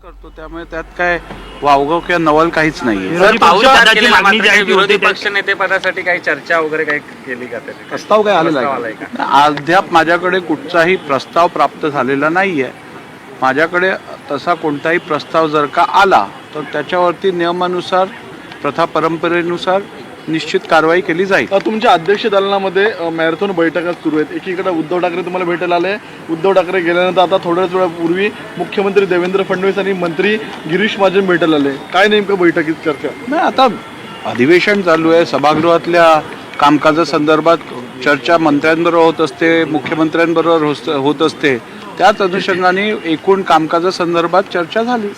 करतो त्यामुळे त्यात काय वावगाव किंवा नवल काहीच नाहीये. सर, पाहुणचाराची मागणी जी आहे ती विरोधी होती पक्ष नेतेपदासाठी काही चर्चा वगैरे काही केली का त्याने? प्रस्ताव काय आलेला प्रस्ताव आहे आलाय का? का? अद्याप माझ्याकडे कुठचाही प्रस्ताव प्राप्त झालेला नाहीये. माझ्याकडे तसा कोणताही प्रस्ताव जर का आला तर त्याच्यावरती नियमानुसार प्रथा परंपरेनुसार निश्चित कारवाई केली जाईल. तुमच्या अध्यक्ष दालनामध्ये मॅरेथॉन बैठका सुरू आहेत. एकीकडे उद्धव ठाकरे तुम्हाला भेटायला आले. उद्धव ठाकरे गेल्यानंतर आता थोड्याच वेळापूर्वी मुख्यमंत्री देवेंद्र फडणवीस आणि मंत्री गिरीश महाजन भेटायला आले. काय नेमकं बैठकीत चर्चा? नाही, आता अधिवेशन चालू आहे. सभागृहातल्या कामकाजासंदर्भात चर्चा मंत्र्यांबरोबर होत असते, मुख्यमंत्र्यांबरोबर होत असते. त्याच अनुषंगाने एकूण कामकाजासंदर्भात चर्चा झाली.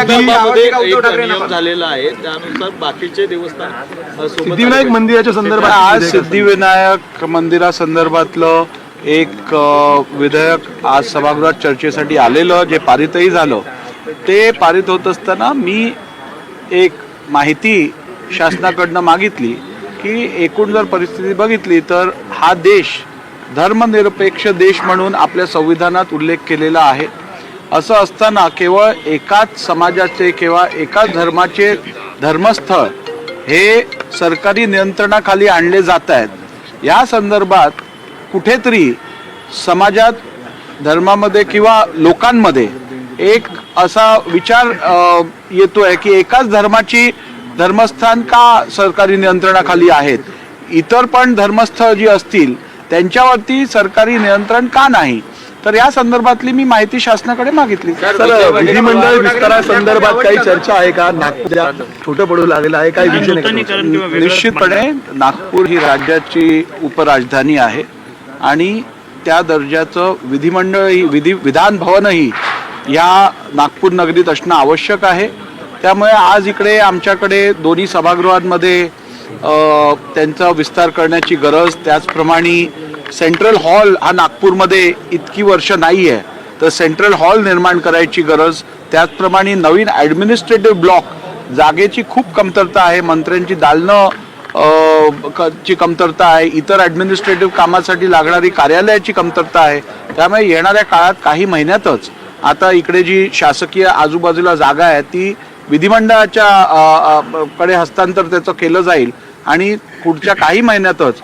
नियम झालेला आहे त्यानुसार बाकीचे देवस्थान सिद्धिविनायक मंदिराच्या संदर्भात आज सिद्धिविनायक मंदिरासंदर्भातलं एक विधेयक आज सभागृहात चर्चेसाठी आलेलं, जे पारितही झालं. ते पारित होत असताना मी एक माहिती शासनाकडनं मागितली की एकूण जर परिस्थिती बघितली तर हा देश धर्मनिरपेक्ष देश म्हणून आपल्या संविधानात उल्लेख केलेला आहे. असं असताना केवळ एकाच समाजाचे किंवा एकाच धर्माचे धर्मस्थळ हे सरकारी नियंत्रणाखाली आणले जात आहेत. या संदर्भात कुठेतरी समाजात, धर्मामध्ये किंवा लोकांमध्ये एक असा विचार येतोय की एकाच धर्माची धर्मस्थान का सरकारी नियंत्रणाखाली आहेत, इतर पण धर्मस्थळ जी असतील त्यांच्यावरती सरकारी नियंत्रण का नाही. तर या संदर्भातली मी माहिती शासनाकडे मागितली. सर, विधिमंडळ विस्तारासंदर्भात काही चर्चा आहे का? नागपूर छोटं पडू लागलेलं आहे, काही विषय नाही? निश्चितपणे नागपूर ही राज्याची उपराजधानी आहे आणि त्या दर्जाचं विधान भवनही या नागपूर नगरीत असणं आवश्यक आहे. त्यामुळे आज इकडे आमच्याकडे दोन्ही सभागृहांमध्ये त्यांचा विस्तार करण्याची गरज, त्याचप्रमाणे सेंट्रल हॉल हा नागपूरमध्ये इतकी वर्ष नाही आहे तर सेंट्रल हॉल निर्माण करायची गरज, त्याचप्रमाणे नवीन ॲडमिनिस्ट्रेटिव्ह ब्लॉक जागेची खूप कमतरता आहे, मंत्र्यांची दालनं ची कमतरता आहे, इतर ॲडमिनिस्ट्रेटिव्ह कामासाठी लागणारी कार्यालयाची कमतरता आहे. त्यामुळे येणाऱ्या काळात काही महिन्यातच आता इकडे जी शासकीय आजूबाजूला जागा आहे ती विधिमंडळाच्या कडे हस्तांतर त्याचं केलं जाईल आणि पुढच्या काही महिन्यातच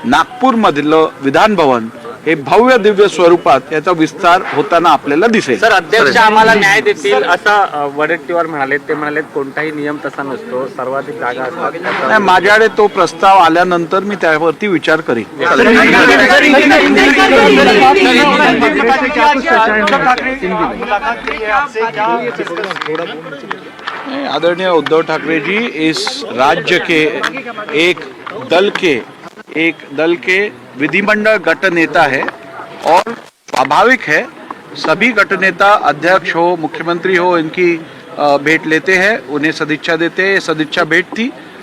नागपूरमधलं विधान भवन हे भव्य दिव्य स्वरूपात याचा विस्तार होताना आपल्याला दिसेल. सर, अध्यक्ष आम्हाला न्याय देतील असं वडेट्टीवार म्हणाले. ते म्हणाले कोणताही नियम तसा नसतो, सर्वाधिक जागा असतात. नाही, माझ्याकडे तो प्रस्ताव आल्यानंतर मी त्यावरती विचार करीन. आदरणीय उद्धव ठाकरे जी इस राज्य के एक दल के विधिमंडल गट नेता है और स्वाभाविक है सभी गट नेता अध्यक्ष हो, मुख्यमंत्री हो, इनकी भेंट लेते हैं, उन्हें सदिच्छा देते हैं. सदिच्छा भेंट थी